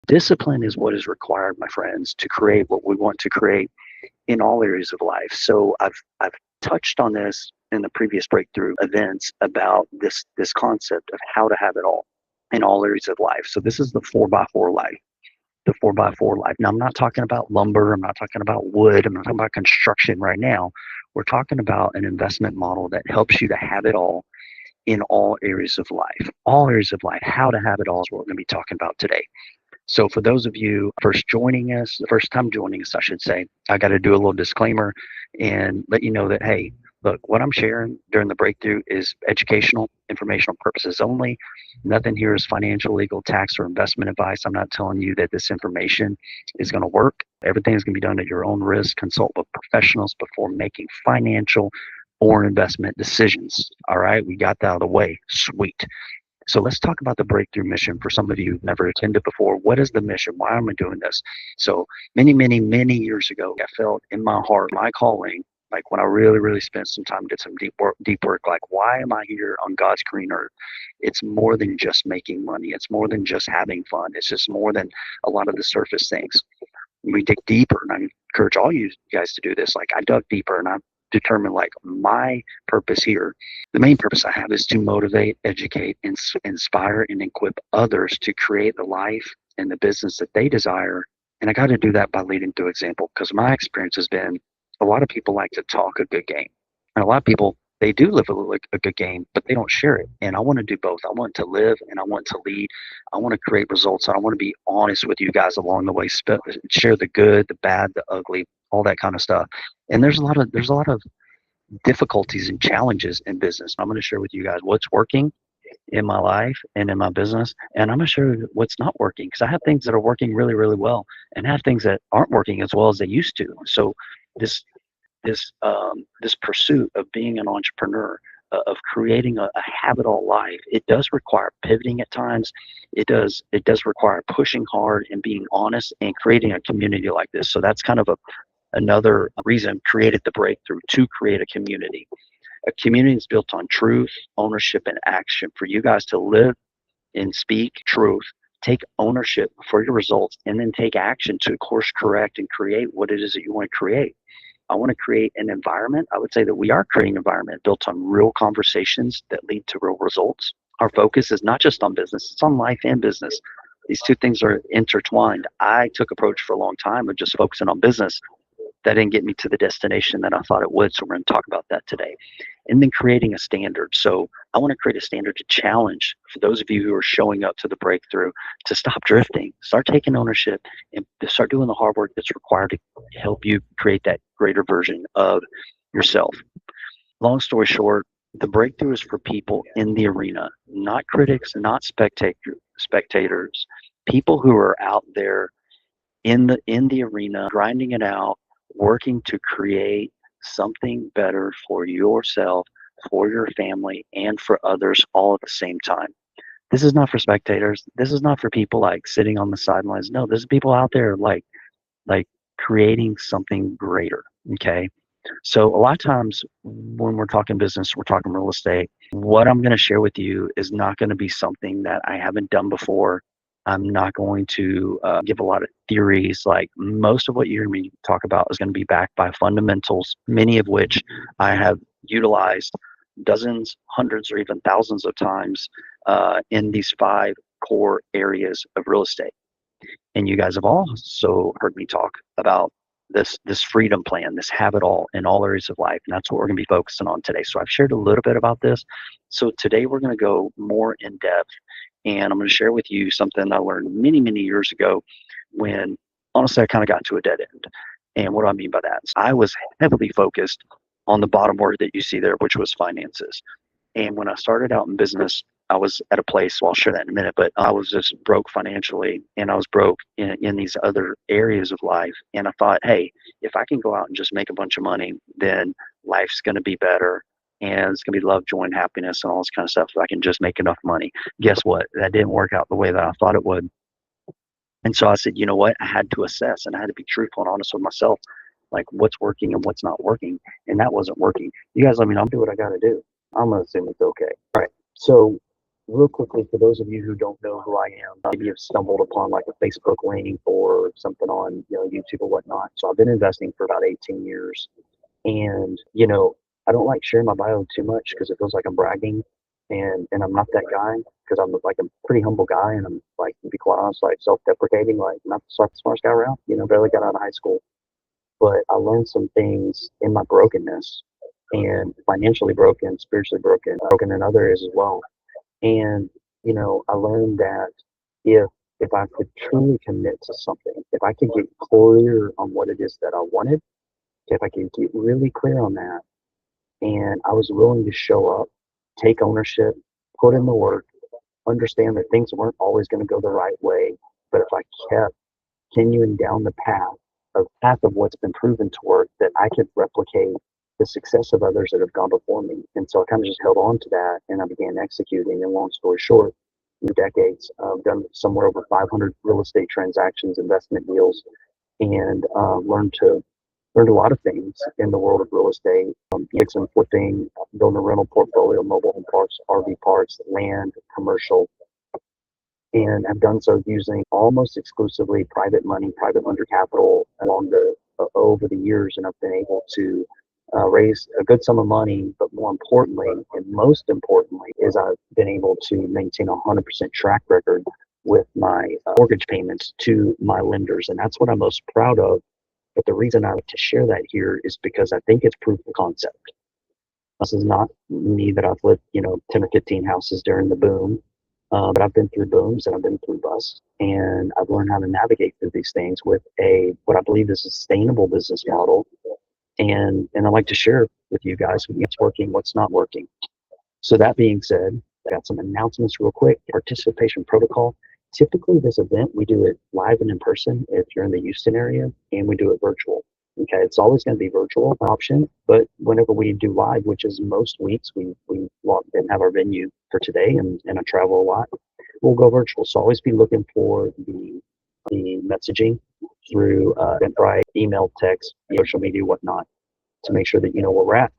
Discipline is what is required, my friends, to create what we want to create in all areas of life. So I've touched on this in the previous breakthrough events about this concept of how to have it all in all areas of life. So this is the 4x4 life. The 4x4 life. Now, I'm not talking about lumber. I'm not talking about wood. I'm not talking about construction right now. We're talking about an investment model that helps you to have it all in all areas of life. All areas of life. How to have it all is what we're going to be talking about today. So for those of you the first time joining us, I should say, I got to do a little disclaimer and let you know that, hey, look, what I'm sharing during the breakthrough is educational, informational purposes only. Nothing here is financial, legal, tax, or investment advice. I'm not telling you that this information is going to work. Everything is going to be done at your own risk. Consult with professionals before making financial or investment decisions. All right, we got that out of the way. Sweet. So let's talk about the breakthrough mission for some of you who've never attended before. What is the mission? Why am I doing this? So many years ago, I felt in my heart, my calling, like when I really spent some time, did some deep work, like why am I here on God's green earth? It's more than just making money. It's more than just having fun. It's just more than a lot of the surface things. We dig deeper, and I encourage all you guys to do this. Like I dug deeper and I determined like my purpose here, the main purpose I have is to motivate, educate, inspire, and equip others to create the life and the business that they desire. And I got to do that by leading through example, because my experience has been a lot of people like to talk a good game, and a lot of people, they do live a good game, but they don't share it. And I want to do both. I want to live and I want to lead. I want to create results. I want to be honest with you guys along the way. Share the good, the bad, the ugly, all that kind of stuff. And there's a lot of difficulties and challenges in business. I'm going to share with you guys what's working in my life and in my business, and I'm going to show you what's not working, because I have things that are working really well and have things that aren't working as well as they used to. So this this pursuit of being an entrepreneur, of creating a habit-all life, it does require pivoting at times. It does require pushing hard and being honest and creating a community like this. So that's kind of another reason I created the breakthrough, to create a community. A community is built on truth, ownership, and action for you guys to live and speak truth, take ownership for your results, and then take action to course correct and create what it is that you want to create. I want to create an environment. I would say that we are creating an environment built on real conversations that lead to real results. Our focus is not just on business, it's on life and business. These two things are intertwined. I took approach for a long time of just focusing on business. That didn't get me to the destination that I thought it would. So we're going to talk about that today. And then creating a standard. So I want to create a standard to challenge for those of you who are showing up to the breakthrough to stop drifting, start taking ownership, and to start doing the hard work that's required to help you create that greater version of yourself. Long story short, the breakthrough is for people in the arena, not critics, not spectators, people who are out there in the arena, grinding it out, working to create something better for yourself, for your family, and for others all at the same time. This is not for spectators. This is not for people like sitting on the sidelines. No, this is people out there like creating something greater. Okay. So a lot of times when we're talking business, we're talking real estate, what I'm going to share with you is not going to be something that I haven't done before. I'm not going to give a lot of theories. Like most of what you hear me talk about is going to be backed by fundamentals, many of which I have utilized dozens, hundreds, or even thousands of times in these 5 core areas of real estate. And you guys have also heard me talk about this freedom plan, this have it all in all areas of life. And that's what we're going to be focusing on today. So I've shared a little bit about this. So today we're going to go more in depth, and I'm going to share with you something I learned many years ago when honestly I kind of got to a dead end. And what do I mean by that? I was heavily focused on the bottom word that you see there, which was finances. And when I started out in business, I was at a place, well, I'll share that in a minute, but I was just broke financially, and I was broke in these other areas of life. And I thought, hey, if I can go out and just make a bunch of money, then life's going to be better, and it's going to be love, joy, and happiness and all this kind of stuff if I can just make enough money. Guess what? That didn't work out the way that I thought it would. And so I said, you know what? I had to assess, and I had to be truthful and honest with myself, like what's working and what's not working. And that wasn't working. You guys let me know. I'll do what I got to do. I'm going to assume it's okay. All right. So real quickly, for those of you who don't know who I am, maybe you've stumbled upon like a Facebook link or something on YouTube or whatnot. So I've been investing for about 18 years, and I don't like sharing my bio too much because it feels like I'm bragging, and I'm not that guy because I'm like a pretty humble guy, and I'm like, to be quite honest, like self-deprecating, like not the smartest guy around. Barely got out of high school, but I learned some things in my brokenness, and financially broken, spiritually broken in other areas as well. And, I learned that if I could truly commit to something, if I could get clear on what it is that I wanted, if I could get really clear on that, and I was willing to show up, take ownership, put in the work, understand that things weren't always going to go the right way, but if I kept continuing down the path of what's been proven to work, that I could replicate the success of others that have gone before me. And so I kind of just held on to that, and I began executing. And long story short, in decades, I've done somewhere over 500 real estate transactions, investment deals, and learned a lot of things in the world of real estate, fixing and flipping, building a rental portfolio, mobile home parks, RV parks, land, commercial, and have done so using almost exclusively private money, private lender capital over the years, and I've been able to raise a good sum of money. But more importantly, and most importantly, is I've been able to maintain a 100% track record with my mortgage payments to my lenders, and that's what I'm most proud of. But the reason I like to share that here is because I think it's proof of concept. This is not me that I've lived, 10 or 15 houses during the boom. But I've been through booms and I've been through busts, and I've learned how to navigate through these things with what I believe is a sustainable business model. And I like to share with you guys what's working, what's not working. So that being said, I got some announcements real quick. Participation protocol. Typically, this event we do it live and in person if you're in the Houston area, and we do it virtual. Okay, it's always going to be virtual option, but whenever we do live, which is most weeks, we locked in, have our venue for today, and I travel a lot. We'll go virtual. So always be looking for the messaging through Eventbrite, email, text, social media, whatnot, to make sure that you know where we're at.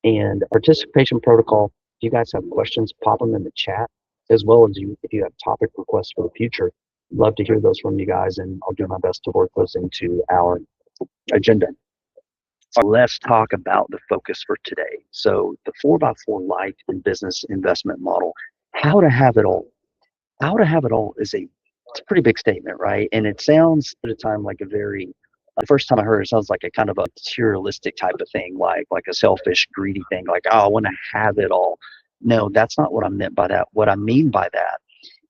And participation protocol, if you guys have questions, pop them in the chat, as well as if you have topic requests for the future. Love to hear those from you guys, and I'll do my best to work those into our agenda. So let's talk about the focus for today. So the 4x4 life and business investment model, how to have it all. How to have it all it's a pretty big statement, right? And it sounds at a time like the first time I heard it, sounds like a kind of a materialistic type of thing, like a selfish, greedy thing, like, oh, I want to have it all. No, that's not what I meant by that. What I mean by that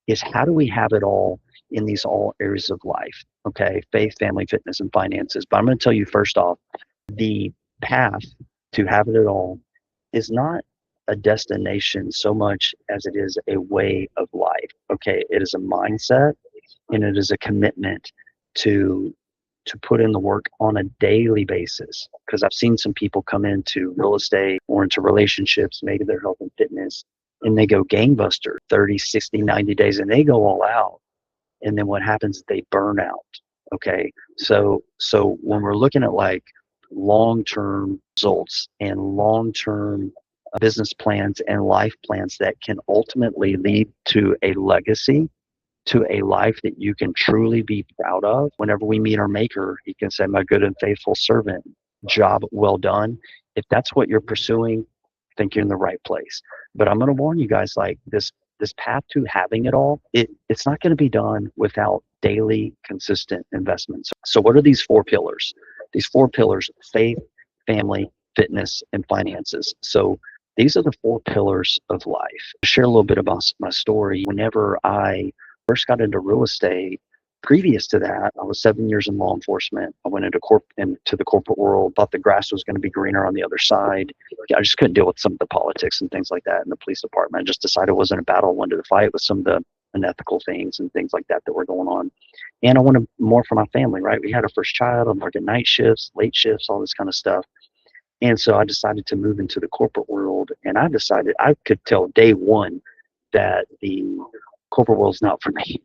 is, how do we have it all in these all areas of life? Okay, faith, family, fitness, and finances. But I'm going to tell you first off, the path to have it all is not a destination so much as it is a way of life. Okay, it is a mindset, and it is a commitment to put in the work on a daily basis. Because I've seen some people come into real estate or into relationships, maybe their health and fitness, and they go gangbuster 30, 60, 90 days, and they go all out. And then what happens is they burn out. Okay. So when we're looking at like long-term results and long-term business plans and life plans that can ultimately lead to a legacy, to a life that you can truly be proud of. Whenever we meet our maker, he can say, my good and faithful servant, job well done. If that's what you're pursuing, I think you're in the right place. But I'm going to warn you guys, like this path to having it all, it's not going to be done without daily consistent investments. So what are these four pillars? These four pillars: faith, family, fitness, and finances. So these are the four pillars of life. I'll share a little bit about my story. Whenever I first got into real estate, previous to that, I was 7 years in law enforcement. I went into the corporate world, thought the grass was going to be greener on the other side. I just couldn't deal with some of the politics and things like that in the police department. I just decided it wasn't a battle. I wanted to fight with some of the unethical things and things like that were going on. And I wanted more for my family, right? We had our first child. I'm working night shifts, late shifts, all this kind of stuff. And so I decided to move into the corporate world, and I decided I could tell day one that the corporate world's not for me.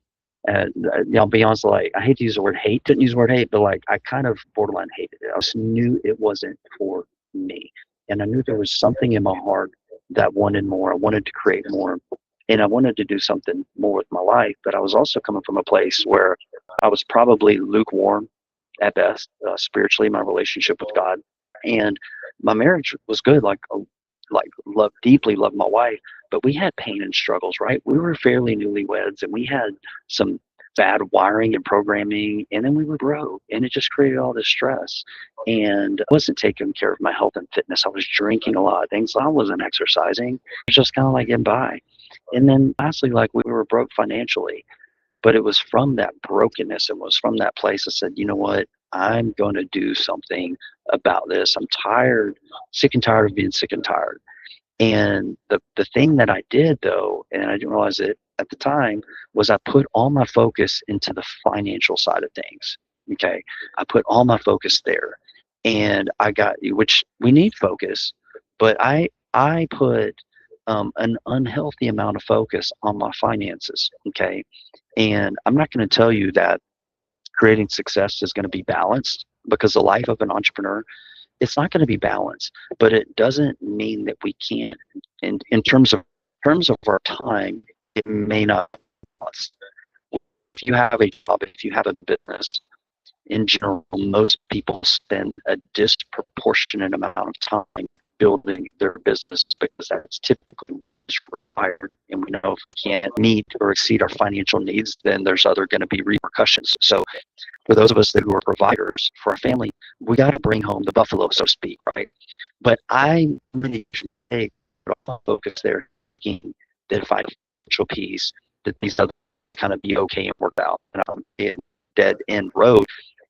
And I'll be honest, like, I hate to use the word hate, didn't use the word hate, but like, I kind of borderline hated it. I just knew it wasn't for me. And I knew there was something in my heart that wanted more. I wanted to create more. and I wanted to do something more with my life, but I was also coming from a place where I was probably lukewarm at best, spiritually, my relationship with God. And my marriage was good, like love deeply loved my wife, but we had pain and struggles, right? We were fairly newlyweds, and we had some bad wiring and programming, and then we were broke, and it just created all this stress. And I wasn't taking care of my health and fitness. I was drinking a lot of things. I wasn't exercising. It was just kind of like getting by. And then lastly, like we were broke financially, but it was from that brokenness and was from that place I said, you know what? I'm going to do something about this. I'm tired, sick and tired of being sick and tired. And the thing that I did though, and I didn't realize it at the time, was I put all my focus into the financial side of things. Okay. I put all my focus there. And I got, which we need focus, but I put an unhealthy amount of focus on my finances. Okay. And I'm not going to tell you that creating success is going to be balanced, because the life of an entrepreneur, it's not going to be balanced, but it doesn't mean that we can't. In terms of our time, it may not be balanced. If you have a job, if you have a business, in general, most people spend a disproportionate amount of time building their business, because that's typically what's required. And we know if we can't meet or exceed our financial needs, then there's other going to be repercussions. So for those of us who are providers for our family, we got to bring home the buffalo, so to speak, right? But I really take focus there, thinking that if I have financial peace, that these other kind of be okay and work out. And I'm in dead end road,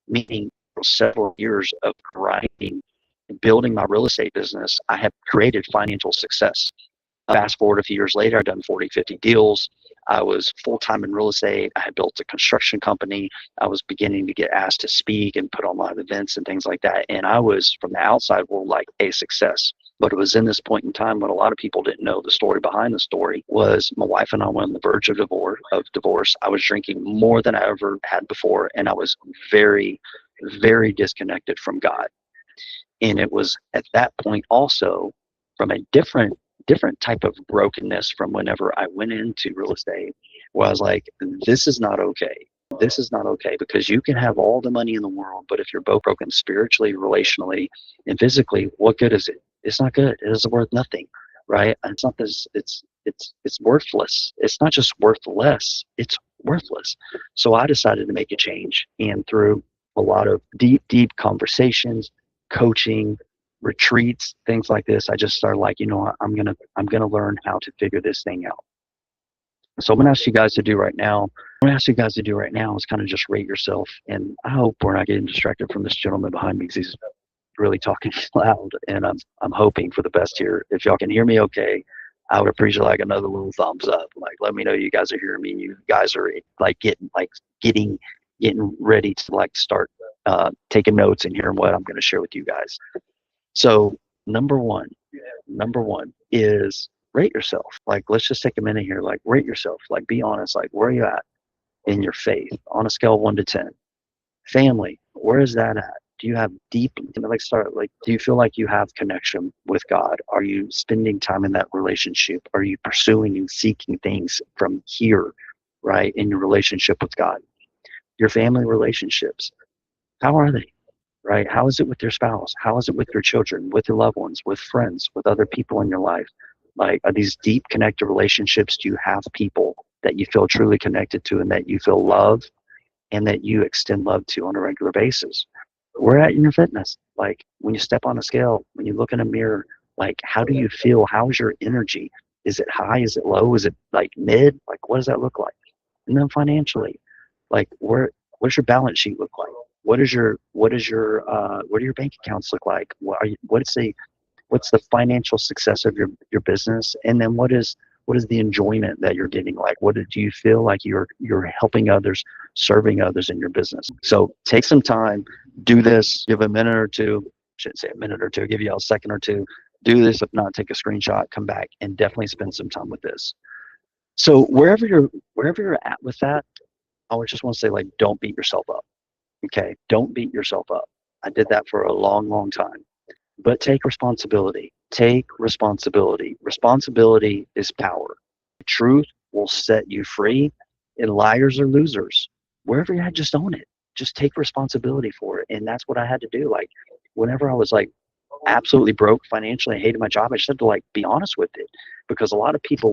meaning for several years of grinding, building my real estate business, I have created financial success. Fast forward a few years later, I've done 40, 50 deals. I was full-time in real estate. I had built a construction company. I was beginning to get asked to speak and put on live events and things like that. And I was, from the outside world, like a success. But it was in this point in time when a lot of people didn't know the story behind the story was my wife and I were on the verge of divorce. I was drinking more than I ever had before. And I was very, very disconnected from God. And it was at that point also from a different type of brokenness from whenever I went into real estate, where I was like, this is not okay. This is not okay, because you can have all the money in the world, but if you're both broken spiritually, relationally, and physically, what good is it? It's not good. It is worth nothing, right? And it's not this. It's worthless. It's not just worthless. It's worthless. So I decided to make a change, and through a lot of deep conversations, coaching, retreats, things like this, I just started like, you know, I'm gonna learn how to figure this thing out. So I'm gonna ask you guys to do right now. Is kind of just rate yourself. And I hope we're not getting distracted from this gentleman behind me, because he's really talking loud. And I'm hoping for the best here. If y'all can hear me okay, I would appreciate like another little thumbs up. Like, let me know you guys are hearing me. And you guys are like getting ready to like start taking notes and hearing what I'm going to share with you guys. So number one is rate yourself. Like, let's just take a minute here. Like, rate yourself. Like, be honest. Like, where are you at in your faith on a scale of 1 to 10? Family, where is that at? Do you have deep, do you feel like you have connection with God? Are you spending time in that relationship? Are you pursuing and seeking things from here, right, in your relationship with God? Your family relationships, how are they? Right? How is it with your spouse? How is it with your children, with your loved ones, with friends, with other people in your life? Like, are these deep connected relationships? Do you have people that you feel truly connected to and that you feel love and that you extend love to on a regular basis? Where at in your fitness? Like, when you step on a scale, when you look in a mirror, like, how do you feel? How's your energy? Is it high? Is it low? Is it like mid? Like, what does that look like? And then financially, like, what's your balance sheet look like? What do your bank accounts look like? What's the financial success of your business? And then what is the enjoyment that you're getting? Like, do you feel like you're helping others, serving others in your business? So take some time, do this, give a minute or two, shouldn't say a minute or two, give you a second or two, do this. If not, take a screenshot, come back, and definitely spend some time with this. So wherever you're at with that, I would just want to say, like, don't beat yourself up. Okay, don't beat yourself up. I did that for a long time. But take responsibility. Take responsibility. Responsibility is power. truth will set you free, and liars are losers. Wherever you're at, just own it. Just take responsibility for it. And that's what I had to do. Like, whenever I was like absolutely broke financially, I hated my job, I just had to like be honest with it, because a lot of people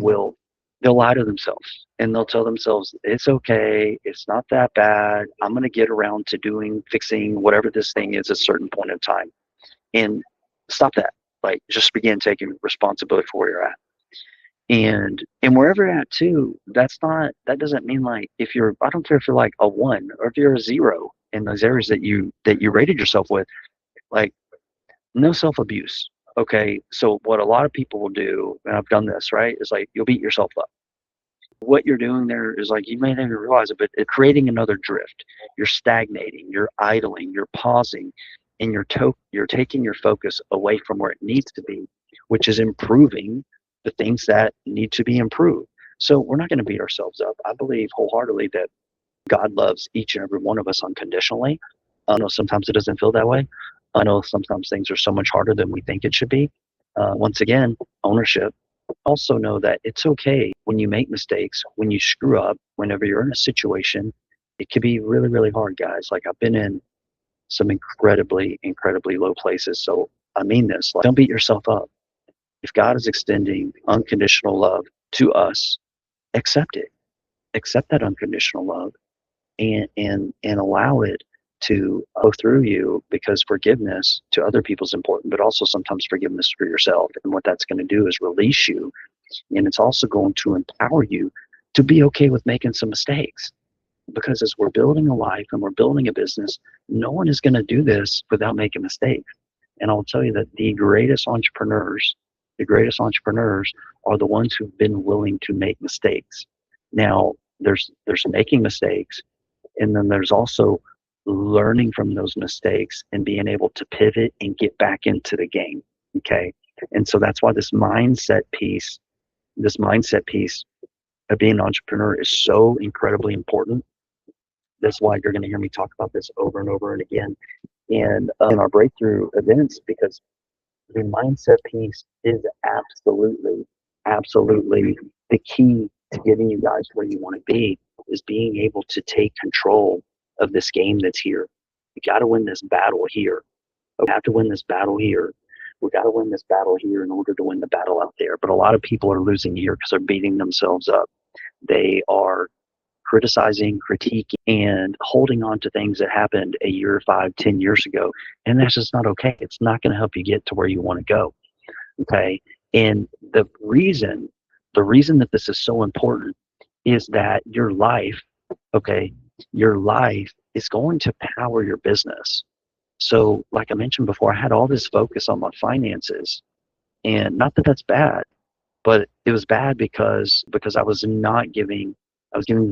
they'll lie to themselves and they'll tell themselves it's okay, it's not that bad, I'm going to get around to fixing whatever this thing is at a certain point in time. And stop that. Like, just begin taking responsibility for where you're at. And wherever you're at too, that doesn't mean like, I don't care if you're like a 1 or if you're a 0 in those areas that you rated yourself with, like, no self-abuse. Okay, so what a lot of people will do, and I've done this, right, is like, you'll beat yourself up. What you're doing there is like, you may not even realize it, but it's creating another drift. You're stagnating, you're idling, you're pausing, and you're taking your focus away from where it needs to be, which is improving the things that need to be improved. So we're not going to beat ourselves up. I believe wholeheartedly that God loves each and every one of us unconditionally. I know sometimes it doesn't feel that way. I know sometimes things are so much harder than we think it should be. Once again, ownership. Also know that it's okay when you make mistakes, when you screw up, whenever you're in a situation. It can be really, really hard, guys. Like, I've been in some incredibly, incredibly low places. So I mean this, like, don't beat yourself up. If God is extending unconditional love to us, accept it. Accept that unconditional love, and allow it to go through you, because forgiveness to other people is important, but also sometimes forgiveness for yourself. And what that's going to do is release you, and it's also going to empower you to be okay with making some mistakes. Because as we're building a life and we're building a business, no one is going to do this without making mistakes. And I'll tell you that the greatest entrepreneurs are the ones who've been willing to make mistakes. Now, there's making mistakes, and then there's also learning from those mistakes and being able to pivot and get back into the game. Okay. And so that's why this mindset piece of being an entrepreneur is so incredibly important. That's why you're going to hear me talk about this over and over and again in our breakthrough events, because the mindset piece is absolutely the key to getting you guys where you want to be, is being able to take control of this game that's here. You got to win this battle here. We have to win this battle here. We got to win this battle here in order to win the battle out there. But a lot of people are losing here because they're beating themselves up. They are criticizing, critiquing, and holding on to things that happened a year, 5, 10 years ago. And that's just not okay. It's not going to help you get to where you want to go. Okay. And the reason that this is so important is that your life is going to power your business. So like I mentioned before, I had all this focus on my finances, and not that that's bad, but it was bad because I was giving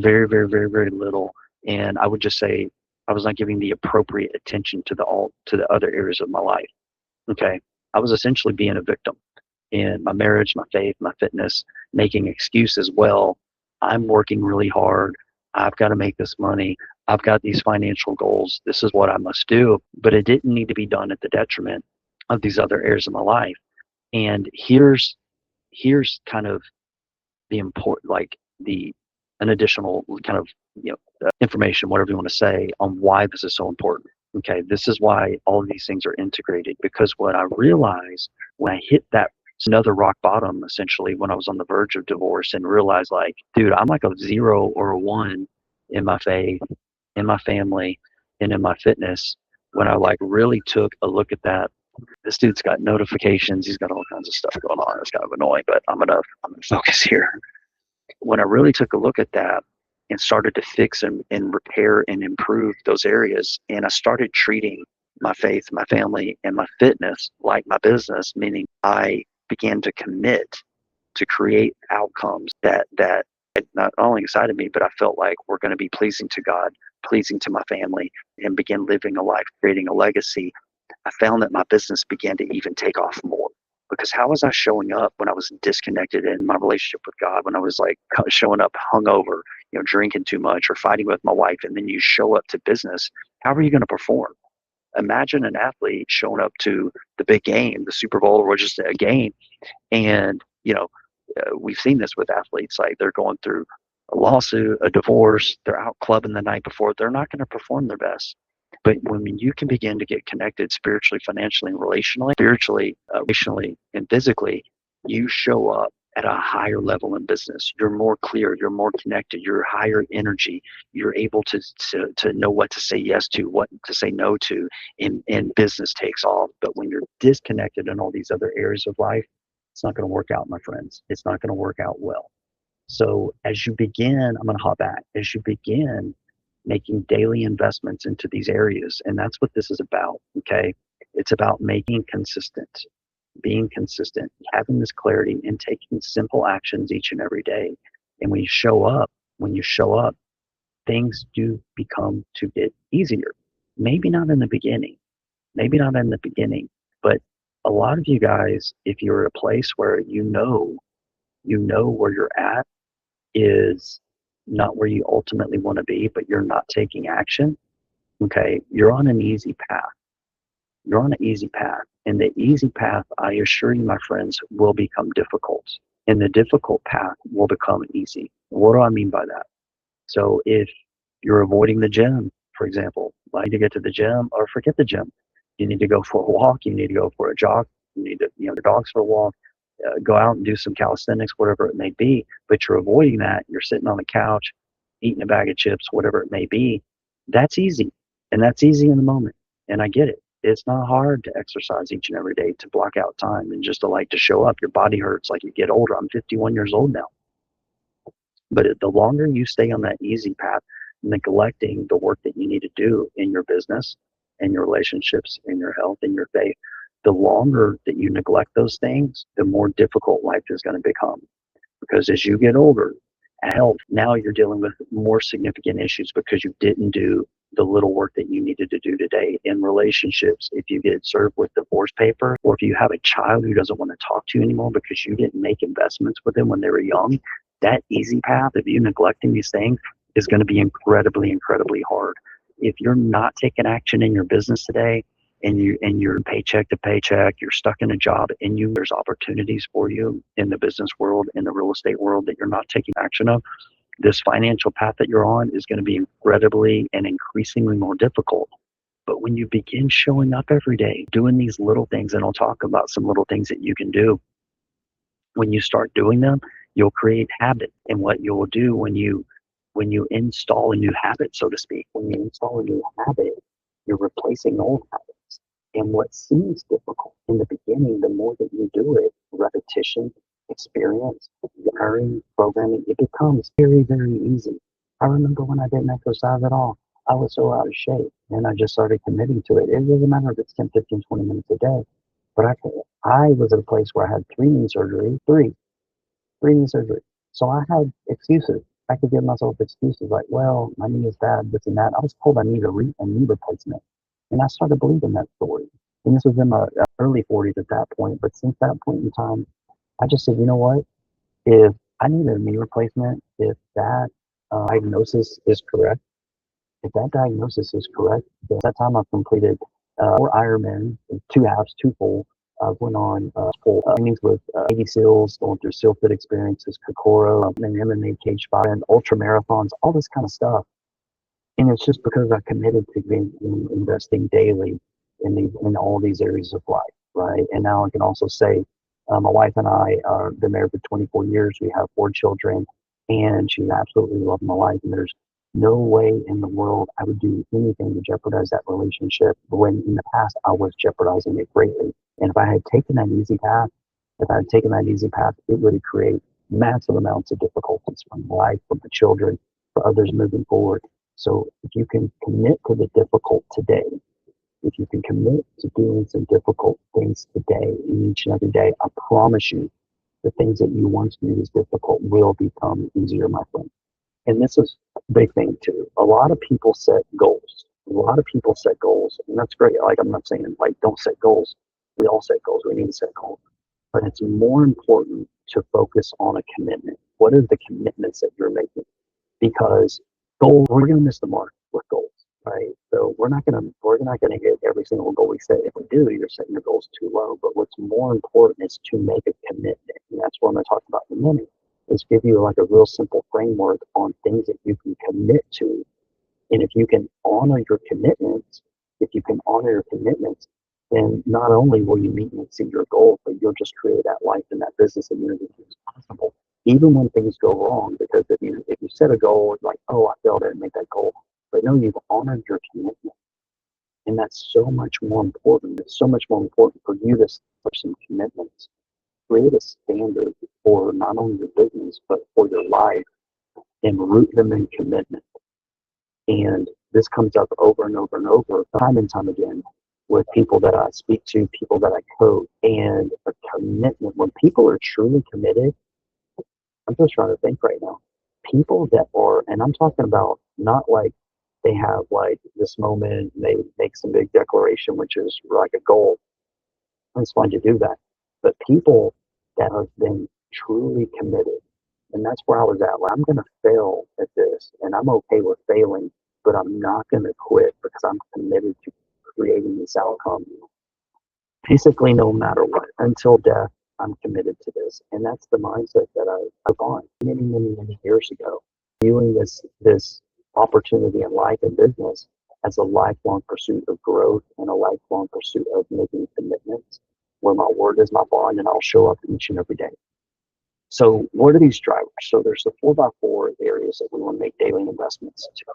very, very, very, very little. And I would just say I was not giving the appropriate attention to the other areas of my life. Okay. I was essentially being a victim in my marriage, my faith, my fitness, making excuses. Well, I'm working really hard. I've got to make this money. I've got these financial goals. This is what I must do. But it didn't need to be done at the detriment of these other areas of my life. And here's kind of the important, like an additional kind of, information, whatever you want to say, on why this is so important. Okay, this is why all of these things are integrated, because what I realized when I hit that another rock bottom, essentially, when I was on the verge of divorce, and realized, like, dude, I'm like a 0 or a 1 in my faith, in my family, and in my fitness. When I like really took a look at that, this dude's got notifications, he's got all kinds of stuff going on. It's kind of annoying, but I'm gonna focus here. When I really took a look at that and started to fix and repair and improve those areas, and I started treating my faith, my family, and my fitness like my business, meaning I began to commit to create outcomes that not only excited me, but I felt like were going to be pleasing to God, pleasing to my family, and begin living a life, creating a legacy. I found that my business began to even take off more. Because how was I showing up when I was disconnected in my relationship with God, when I was like showing up hungover, drinking too much or fighting with my wife, and then you show up to business? How are you going to perform? Imagine an athlete showing up to the big game, the Super Bowl, or just a game, and we've seen this with athletes, like they're going through a lawsuit, a divorce, they're out clubbing the night before, they're not going to perform their best. But when you can begin to get connected spiritually, financially, and relationally, rationally, and physically, you show up at a higher level in business. You're more clear, you're more connected, you're higher energy, you're able to know what to say yes to, what to say no to, and business takes off. But when you're disconnected in all these other areas of life, it's not going to work out, my friends. It's not going to work out well. So as you begin, I'm going to hop back, as you begin making daily investments into these areas, and that's what this is about, okay? It's about being consistent, having this clarity, and taking simple actions each and every day. And when you show up, things do become to get easier. Maybe not in the beginning, but a lot of you guys, if you're at a place where you know where you're at is not where you ultimately want to be, but you're not taking action, okay, you're on an easy path. You're on an easy path. And the easy path, I assure you, my friends, will become difficult. And the difficult path will become easy. What do I mean by that? So if you're avoiding the gym, for example, like to get to the gym, or forget the gym. You need to go for a walk. You need to go for a jog. You need to, the dogs for a walk. Go out and do some calisthenics, whatever it may be. But you're avoiding that. You're sitting on the couch, eating a bag of chips, whatever it may be. That's easy, and that's easy in the moment. And I get it. It's not hard to exercise each and every day, to block out time, and just to show up. Your body hurts like you get older. I'm 51 years old now. But the longer you stay on that easy path, neglecting the work that you need to do in your business, in your relationships, in your health, in your faith, the longer that you neglect those things, the more difficult life is going to become. Because as you get older, health, now you're dealing with more significant issues because you didn't do the little work that you needed to do today. In relationships, if you get served with divorce paper, or if you have a child who doesn't want to talk to you anymore because you didn't make investments with them when they were young, that easy path of you neglecting these things is going to be incredibly, incredibly hard. If you're not taking action in your business today, and you're paycheck to paycheck, you're stuck in a job, and there's opportunities for you in the business world, in the real estate world, that you're not taking action of, this financial path that you're on is going to be incredibly and increasingly more difficult. But when you begin showing up every day, doing these little things, and I'll talk about some little things that you can do, when you start doing them, you'll create habit. And what you'll do when you install a new habit, so to speak, when you install a new habit, you're replacing old habits. And what seems difficult in the beginning, the more that you do it, repetition, experience, learning, programming, it becomes very, very easy. I remember when I didn't exercise at all, I was so out of shape, and I just started committing to it. It doesn't matter if it's 10, 15, 20 minutes a day, but I was at a place where I had three knee surgery. So I had excuses. I could give myself excuses like, well, my knee is bad, this and that. I was told I need a knee replacement. And I started believing that story. And this was in my early 40s at that point. But since that point in time, I just said, you know what? If I need a knee replacement, if that diagnosis is correct, then at that time I've completed 4 Ironman, 2 halves, 2 full. I went on full trainings with Navy SEALs, going through SEAL Fit experiences, Kokoro, and MMA cage fight, and ultra marathons, all this kind of stuff. And it's just because I committed to investing daily in all these areas of life, right? And now I can also say, my wife and I are been married for 24 years. We have 4 children, and she absolutely loves my life. And there's no way in the world I would do anything to jeopardize that relationship, when in the past I was jeopardizing it greatly. And if I had taken that easy path, it would create massive amounts of difficulties from life, from the children, for others moving forward. So if you can commit to the difficult today, if you can commit to doing some difficult things today, each and every day, I promise you, the things that you once knew as difficult will become easier, my friend. And this is a big thing too. A lot of people set goals. And that's great. Like, I'm not saying like don't set goals. We all set goals. We need to set goals. But it's more important to focus on a commitment. What are the commitments that you're making? Because goals, we're going to miss the mark with goals, right? So we're not gonna get every single goal we set. If we do, you're setting your goals too low. But what's more important is to make a commitment, and that's what I'm going to talk about in a implementing is give you like a real simple framework on things that you can commit to. And if you can honor your commitments, then not only will you meet and exceed your goals, but you'll just create that life and that business that you think is possible, even when things go wrong. Because if you set a goal, it's like, oh, I failed to make that goal, but no, you've honored your commitment, and that's so much more important. It's so much more important for you to set some commitments, create a standard for not only your business but for your life, and root them in commitment. And this comes up over and over and over, time and time again, with people that I speak to, people that I coach, and a commitment. When people are truly committed, I'm just trying to think right now. People that are, and I'm talking about not like they have like this moment, and they make some big declaration, which is like a goal. It's fine to do that. But people that have been truly committed, and that's where I was at. Like, I'm going to fail at this, and I'm okay with failing, but I'm not going to quit because I'm committed to creating this outcome. Basically, no matter what, until death, I'm committed to this, and that's the mindset that I took on many years ago, viewing this opportunity in life and business as a lifelong pursuit of growth and a lifelong pursuit of making commitments, where my word is my bond, and I'll show up each and every day. So what are these drivers? So there's the 4x4 areas that we want to make daily investments to.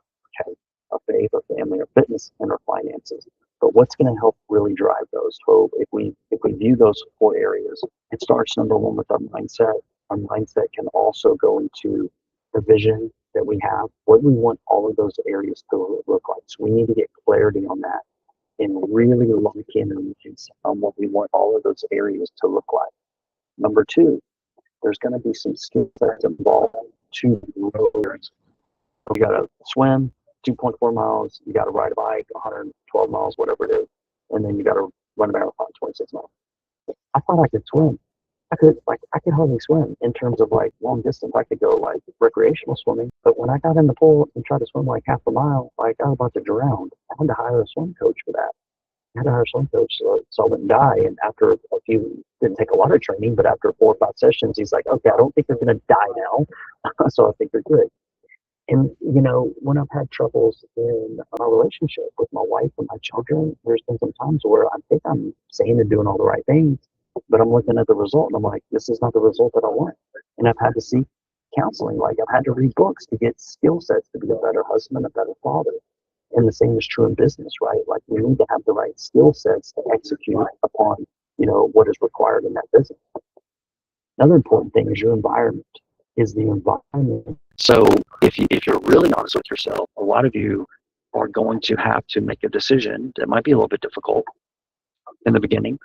Okay, our faith, our family, our fitness, and our finances. But what's going to help really drive those? So if we view those 4 areas, it starts number 1 with our mindset. Our mindset can also go into the vision that we have. What do we want all of those areas to look like? So we need to get clarity on that and really lock in on what we want all of those areas to look like. Number 2, there's going to be some skill sets involved to grow. You got to swim 2.4 miles, you got to ride a bike 112 miles, whatever it is, and then you got to run a marathon 26 miles. I thought I could swim. I could hardly swim in terms of like long distance. I could go like recreational swimming, but when I got in the pool and tried to swim like half a mile, like I was about to drown. I had to hire a swim coach for that. I had to hire a swim coach so I wouldn't die. And after a few, didn't take a lot of training, but after 4 or 5 sessions, he's like, okay, I don't think you're going to die now. So I think you're good. And, when I've had troubles in my relationship with my wife and my children, there's been some times where I think I'm saying and doing all the right things, but I'm looking at the result and I'm like, this is not the result that I want. And I've had to seek counseling. Like I've had to read books to get skill sets to be a better husband, a better father. And the same is true in business, right? Like we need to have the right skill sets to execute upon, what is required in that business. Another important thing is your environment. Is the environment. So if you're really honest with yourself, a lot of you are going to have to make a decision that might be a little bit difficult in the beginning,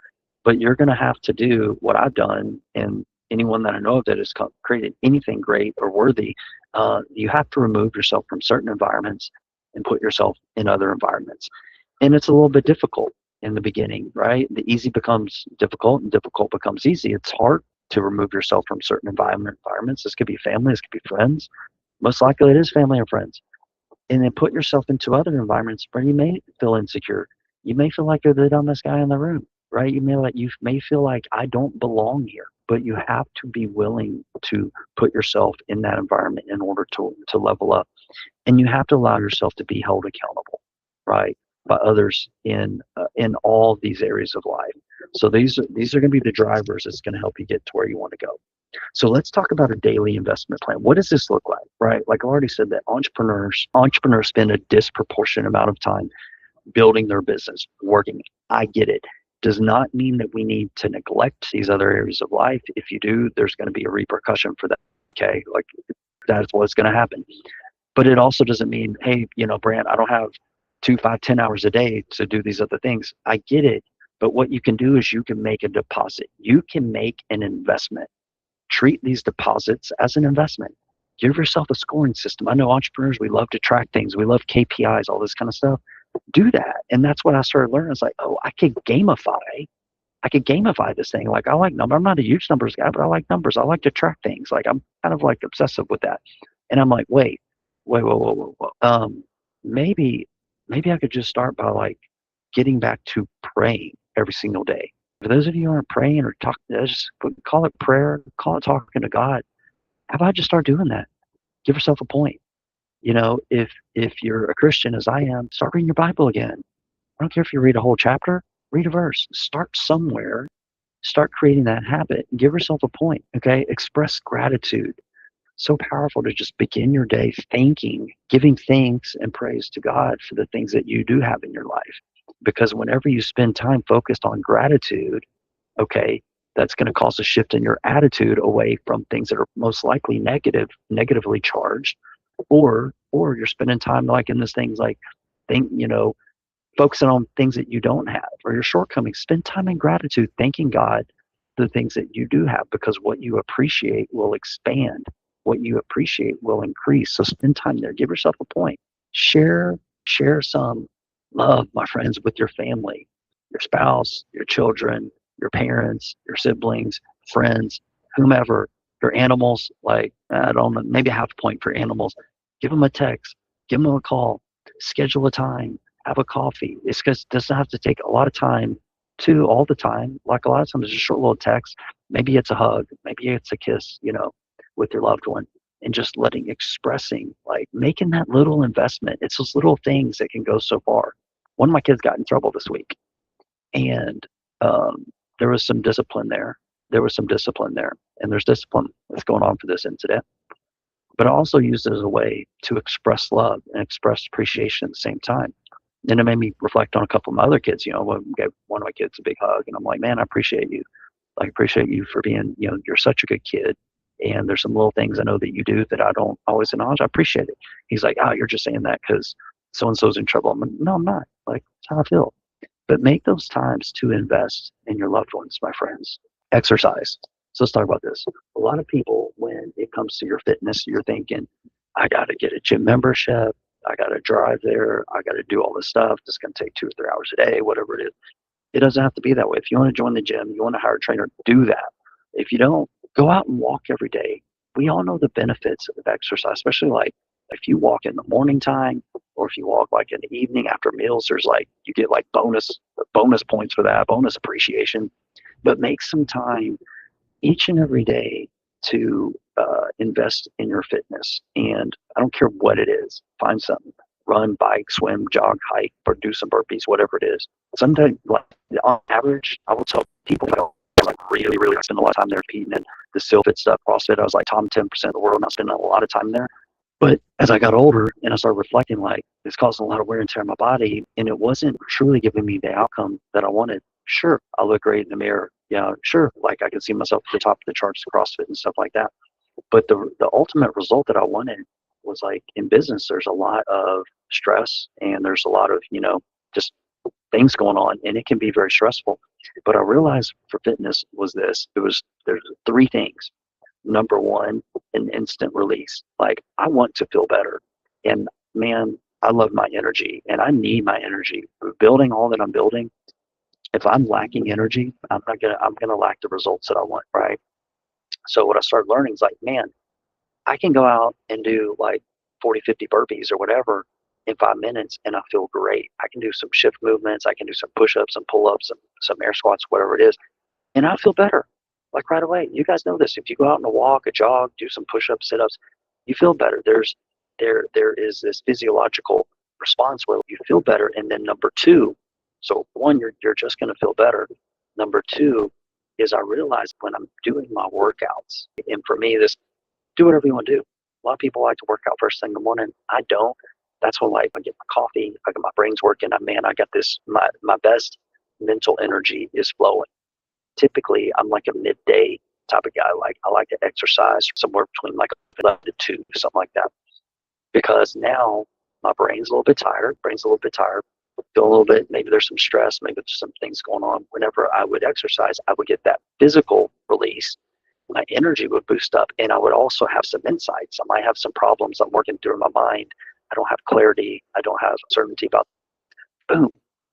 but you're going to have to do what I've done, and anyone that I know of that has created anything great or worthy, you have to remove yourself from certain environments and put yourself in other environments. And it's a little bit difficult in the beginning, right? The easy becomes difficult and difficult becomes easy. It's hard to remove yourself from certain environments. This could be family, this could be friends. Most likely it is family and friends. And then put yourself into other environments where you may feel insecure. You may feel like you're the dumbest guy in the room, right? You may feel like I don't belong here, but you have to be willing to put yourself in that environment in order to level up. And you have to allow yourself to be held accountable, right, by others in all these areas of life. So these are going to be the drivers that's going to help you get to where you want to go. So let's talk about a daily investment plan. What does this look like, right? Like I already said, that entrepreneurs spend a disproportionate amount of time building their business, working. I get it. Does not mean that we need to neglect these other areas of life. If you do, there's going to be a repercussion for that. Okay, like that's what's going to happen. But it also doesn't mean, hey, Brant, I don't have 2, 5, 10 hours a day to do these other things. I get it. But what you can do is you can make a deposit. You can make an investment. Treat these deposits as an investment. Give yourself a scoring system. I know entrepreneurs, we love to track things. We love KPIs, all this kind of stuff. Do that. And that's what I started learning. It's like, oh, I could gamify this thing. Like I like numbers. I'm not a huge numbers guy, but I like numbers. I like to track things. Like I'm kind of like obsessive with that. And I'm like, wait, whoa. Maybe I could just start by like getting back to praying every single day. For those of you who aren't praying or talking, just call it prayer, call it talking to God. How about just start doing that? Give yourself a point. You know, if you're a Christian as I am, start reading your Bible again. I don't care if you read a whole chapter, read a verse. Start somewhere. Start creating that habit. Give yourself a point. Okay. Express gratitude. So powerful to just begin your day thanking, giving thanks and praise to God for the things that you do have in your life. Because whenever you spend time focused on gratitude, okay, that's going to cause a shift in your attitude away from things that are most likely negatively charged, or you're spending time like in this things like you know, focusing on things that you don't have or your shortcomings. Spend time in gratitude, thanking God for the things that you do have, because what you appreciate will expand. What you appreciate will increase. So spend time there. Give yourself a point. Share, share some love, my friends, with your family, your spouse, your children, your parents, your siblings, friends, whomever, your animals. Like, I don't know, maybe a half a point for animals. Give them a text, give them a call, schedule a time, have a coffee. It's because it doesn't have to take a lot of time to all the time. Like a lot of times it's a short little text. Maybe it's a hug. Maybe it's a kiss, you know, with your loved one. And just expressing, like making that little investment. It's those little things that can go so far. One of my kids got in trouble this week, and um, there was some discipline there. And there's discipline that's going on for this incident. But I also used it as a way to express love and express appreciation at the same time. And it made me reflect on a couple of my other kids. You know, I gave one of my kids a big hug, and I'm like, man, I appreciate you. I appreciate you for being, you know, you're such a good kid. And there's some little things I know that you do that I don't always acknowledge. I appreciate it. He's like, oh, you're just saying that because so and so's in trouble. I'm like, no, I'm not. Like, that's how I feel. But make those times to invest in your loved ones, my friends. Exercise. So let's talk about this. A lot of people, when it comes to your fitness, you're thinking, I got to get a gym membership. I got to drive there. I got to do all this stuff. It's going to take 2 or 3 hours a day, whatever it is. It doesn't have to be that way. If you want to join the gym, you want to hire a trainer, do that. If you don't, go out and walk every day. We all know the benefits of exercise, especially like if you walk in the morning time or if you walk like in the evening after meals, there's like, you get like bonus points for that, bonus appreciation. But make some time each and every day to invest in your fitness. And I don't care what it is, find something. Run, bike, swim, jog, hike, or do some burpees, whatever it is. Sometimes, like on average, I will tell people that I like really spend a lot of time there competing in the SEALFIT stuff, CrossFit. I was like top 10% of the world, and I spent a lot of time there. But as I got older and I started reflecting, like it's causing a lot of wear and tear on my body, and it wasn't truly giving me the outcome that I wanted. Sure, I look great in the mirror. Yeah, sure. Like I can see myself at the top of the charts, CrossFit and stuff like that. But the ultimate result that I wanted was like in business, there's a lot of stress and there's a lot of, you know, just things going on, and it can be very stressful. But I realized for fitness was there's 3 things. Number one, an instant release. Like I want to feel better. And man, I love my energy and I need my energy. Building all that I'm building, if I'm lacking energy, I'm gonna lack the results that I want, right? So what I started learning is like, man, I can go out and do like 40, 50 burpees or whatever in 5 minutes and I feel great. I can do some shift movements, I can do some push-ups, some pull-ups, some air squats, whatever it is, and I feel better. Like right away. You guys know this. If you go out on a walk, a jog, do some push-ups, sit-ups, you feel better. There is this physiological response where you feel better. And then number 2, so one, you're just gonna feel better. Number 2 is I realize when I'm doing my workouts, and for me, this do whatever you want to do. A lot of people like to work out first thing in the morning. I don't. That's when like I get my coffee, I get my brains working. I got this. My best mental energy is flowing. Typically, I'm like a midday type of guy. Like I like to exercise somewhere between like 11 to 2, something like that. Because now my brain's a little bit tired. Feel a little bit. Maybe there's some stress. Maybe there's some things going on. Whenever I would exercise, I would get that physical release. My energy would boost up, and I would also have some insights. I might have some problems I'm working through in my mind. I don't have clarity. I don't have certainty about, boom,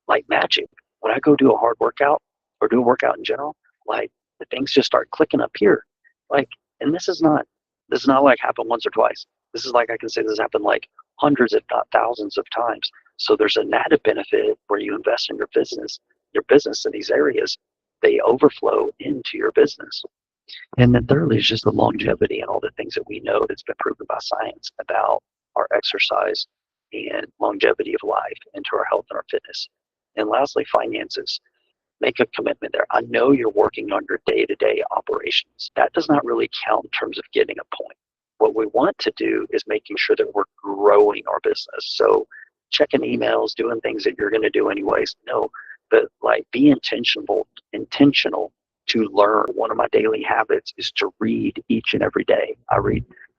like magic. When I go do a hard workout or do a workout in general, like the things just start clicking up here. Like, and this is not like happened once or twice. This is like, I can say this happened like hundreds, if not thousands of times. So there's an added benefit where you invest in your business in these areas, they overflow into your business. And then thirdly is just the longevity and all the things that we know that's been proven by science about our exercise and longevity of life into our health and our fitness. And lastly, finances. Make a commitment there. I know you're working on your day-to-day operations. That does not really count in terms of getting a point. What we want to do is making sure that we're growing our business. So checking emails, doing things that you're going to do anyways. No, but like be intentional to learn. One of my daily habits is to read each and every day.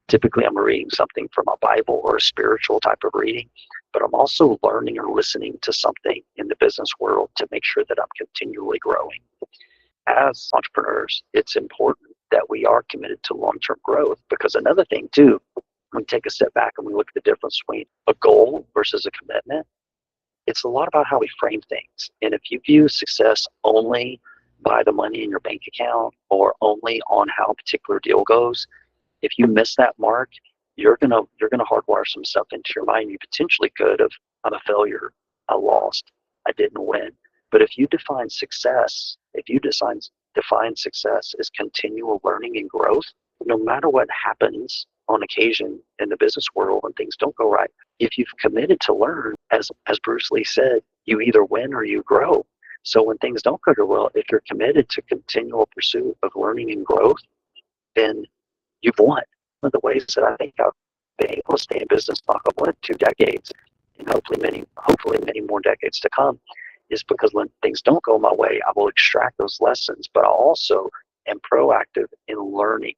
Typically I'm reading something from a Bible or a spiritual type of reading, but I'm also learning or listening to something in the business world to make sure that I'm continually growing. As entrepreneurs, it's important that we are committed to long-term growth, because another thing too, when we take a step back and we look at the difference between a goal versus a commitment, it's a lot about how we frame things. And if you view success only by the money in your bank account or only on how a particular deal goes, if you miss that mark, you're gonna hardwire some stuff into your mind. You potentially could have, I'm a failure, I lost, I didn't win. But if you define success as continual learning and growth, no matter what happens on occasion in the business world when things don't go right, if you've committed to learn, as Bruce Lee said, you either win or you grow. So when things don't go well, if you're committed to continual pursuit of learning and growth, then you've won. One of the ways that I think I've been able to stay in business, knock on wood, 2 decades, and hopefully many more decades to come, is because when things don't go my way, I will extract those lessons, but I also am proactive in learning,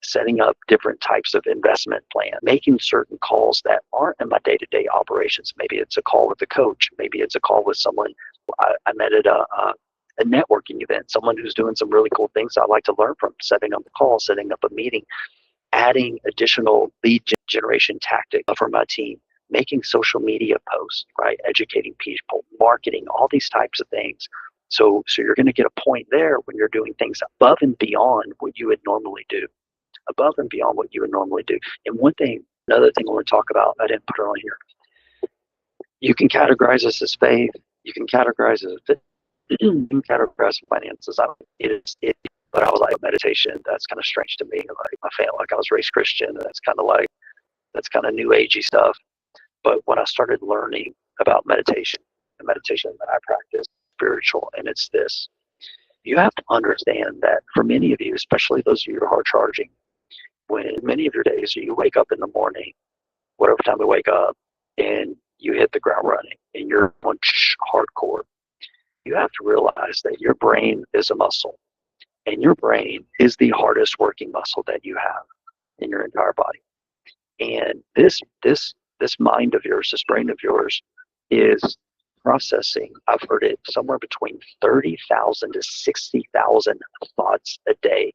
setting up different types of investment plan, making certain calls that aren't in my day-to-day operations. Maybe it's a call with a coach. Maybe it's a call with someone I met at a networking event, someone who's doing some really cool things I'd like to learn from, setting up a call, setting up a meeting, adding additional lead generation tactic for my team, making social media posts, right? Educating people, marketing, all these types of things. So you're going to get a point there when you're doing things above and beyond what you would normally do. Above and beyond what you would normally do. And another thing I want to talk about, I didn't put it on here. You can categorize this as faith. You can categorize it as you can categorize finances. But I was like, meditation, that's kind of strange to me. Like I felt like I was raised Christian, and that's kind of new agey stuff. But when I started learning about meditation, the meditation that I practice, spiritual, and it's this. You have to understand that for many of you, especially those of you who are hard charging, when many of your days you wake up in the morning, whatever time you wake up, and you hit the ground running and you're on hardcore, you have to realize that your brain is a muscle, and your brain is the hardest working muscle that you have in your entire body. And this mind of yours, this brain of yours, is processing, I've heard it, somewhere between 30,000 to 60,000 thoughts a day.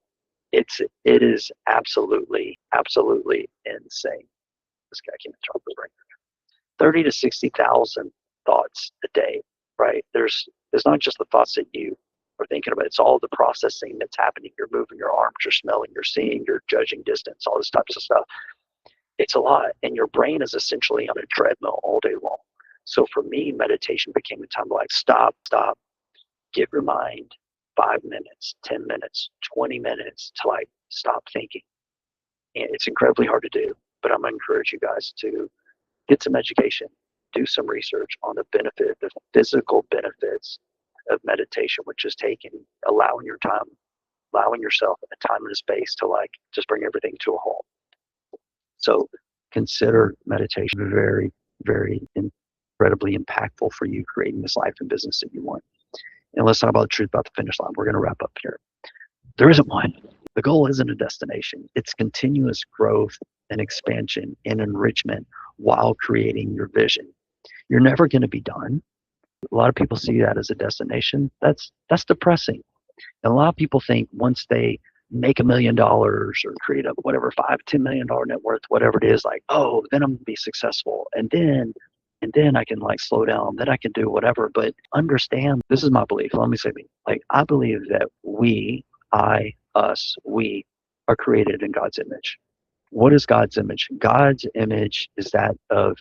It is absolutely insane. This guy can't talk the brain. 30 to 60,000 thoughts a day, right? There's not just the thoughts that you are thinking about. It's all the processing that's happening. You're moving your arms, you're smelling, you're seeing, you're judging distance, all this types of stuff. It's a lot, and your brain is essentially on a treadmill all day long. So for me, meditation became a time to like stop, give your mind 5 minutes, 10 minutes, 20 minutes to like stop thinking. And it's incredibly hard to do, but I'm gonna encourage you guys to get some education, do some research on the physical benefits of meditation, which is allowing yourself a time and a space to like just bring everything to a halt. So consider meditation very, very incredibly impactful for you creating this life and business that you want. And let's talk about the truth about the finish line. We're going to wrap up here. There isn't one. The goal isn't a destination. It's continuous growth and expansion and enrichment while creating your vision. You're never going to be done. A lot of people see that as a destination. That's depressing. And a lot of people think once they make $1 million or create a whatever $5-10 million net worth, whatever it is, like, oh, then I'm gonna be successful, and then I can like slow down, then I can do whatever. But understand, this is my belief. Let me say, like, I believe that we are created in God's image. What is God's image? God's image is that of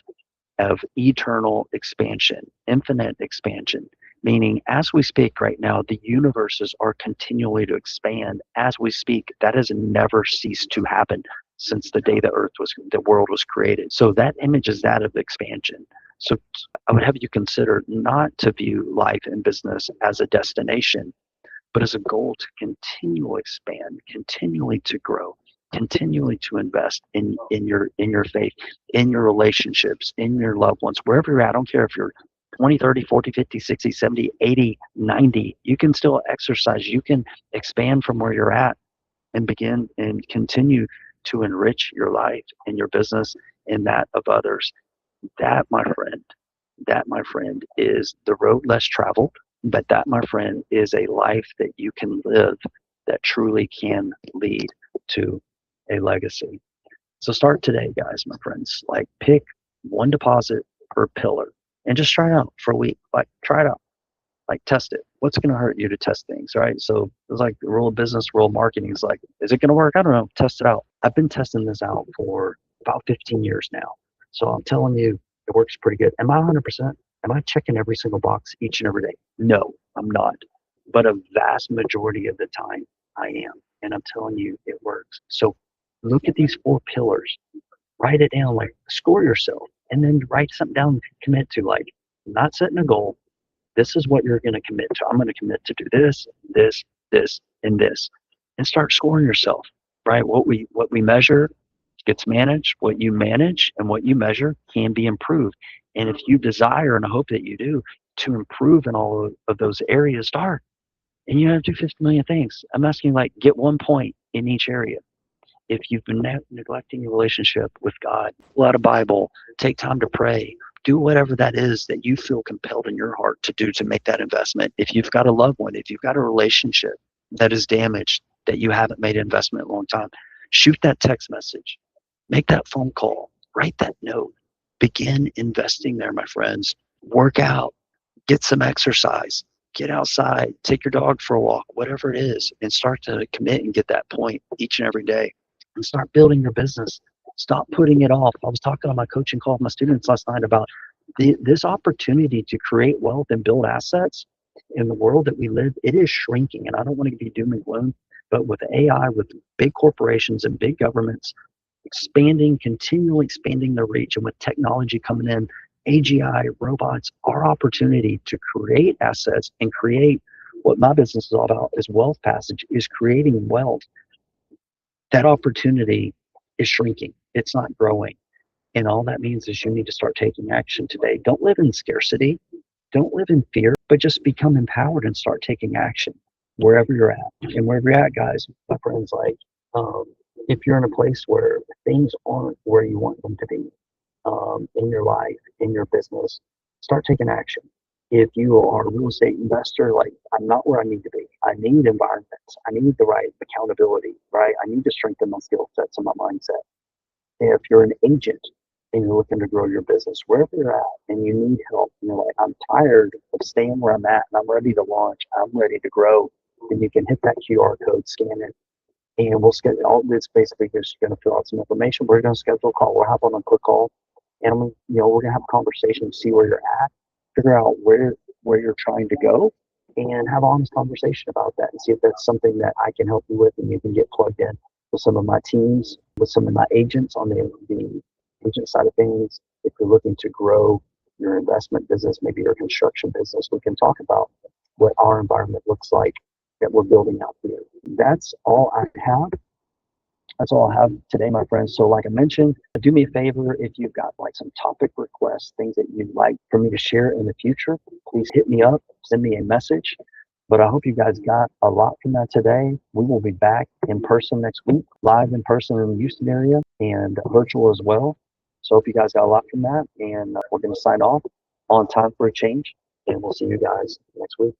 eternal expansion, infinite expansion. Meaning, as we speak right now, the universes are continually to expand. As we speak, that has never ceased to happen since the day the world was created. So that image is that of expansion. So I would have you consider not to view life and business as a destination, but as a goal to continually expand, continually to grow, continually to invest in your faith, in your relationships, in your loved ones, wherever you're at. I don't care if you're 20, 30, 40, 50, 60, 70, 80, 90. You can still exercise. You can expand from where you're at and begin and continue to enrich your life and your business and that of others. That, my friend, is the road less traveled, but that, my friend, is a life that you can live that truly can lead to a legacy. So start today, guys, my friends. Like, pick one deposit per pillar and just try it out for a week. Like, try it out. Like, test it. What's going to hurt you to test things, right? So it's like the rule of business, rule of marketing is like, is it going to work? I don't know. Test it out. I've been testing this out for about 15 years now. So I'm telling you, it works pretty good. Am I 100%? Am I checking every single box each and every day? No, I'm not. But a vast majority of the time, I am. And I'm telling you, it works. So look at these 4 pillars. Write it down, like score yourself, and then write something down to commit to. Like, not setting a goal. This is what you're going to commit to. I'm going to commit to do this, this, this, and this, and start scoring yourself. Right? What we measure gets managed. What you manage and what you measure can be improved. And if you desire, and I hope that you do, to improve in all of those areas, start. And you don't have to do 50 million things. I'm asking, like, get 1 point in each area. If you've been neglecting your relationship with God, pull out a Bible, take time to pray, do whatever that is that you feel compelled in your heart to do to make that investment. If you've got a loved one, if you've got a relationship that is damaged, that you haven't made an investment in a long time, shoot that text message, make that phone call, write that note, begin investing there, my friends. Work out, get some exercise, get outside, take your dog for a walk, whatever it is, and start to commit and get that point each and every day and start building your business. Stop putting it off. I was talking on my coaching call with my students last night about this opportunity to create wealth and build assets in the world that we live. It is shrinking, and I don't want to be doom and gloom, but with AI, with big corporations and big governments expanding, continually expanding their reach, and with technology coming in, AGI, robots, our opportunity to create assets and create what my business is all about is wealth passage, is creating wealth. That opportunity is shrinking. It's not growing. And all that means is you need to start taking action today. Don't live in scarcity. Don't live in fear, but just become empowered and start taking action wherever you're at. And wherever you're at, guys, my friends, like, um, if you're in a place where things aren't where you want them to be, in your life, in your business, start taking action. If you are a real estate investor, like, I'm not where I need to be. I need environments. I need the right accountability, right? I need to strengthen my skill sets and my mindset. If you're an agent and you're looking to grow your business, wherever you're at, and you need help, you're like, I'm tired of staying where I'm at and I'm ready to launch, I'm ready to grow, then you can hit that QR code, scan it, and we'll schedule. All this basically just going to fill out some information. We're going to schedule a call. We'll have on a quick call, and we're going to have a conversation, see where you're at, figure out where you're trying to go, and have an honest conversation about that, and see if that's something that I can help you with, and you can get plugged in with some of my teams, with some of my agents on the agent side of things. If you're looking to grow your investment business, maybe your construction business, we can talk about what our environment looks like that we're building out here. That's all I have. That's all I have today, my friends. So like I mentioned, do me a favor, if you've got like some topic requests, things that you'd like for me to share in the future, please hit me up, send me a message. But I hope you guys got a lot from that today. We will be back in person next week, live in person in the Houston area, and virtual as well. So I hope you guys got a lot from that. And we're going to sign off on Time for a Change. And we'll see you guys next week.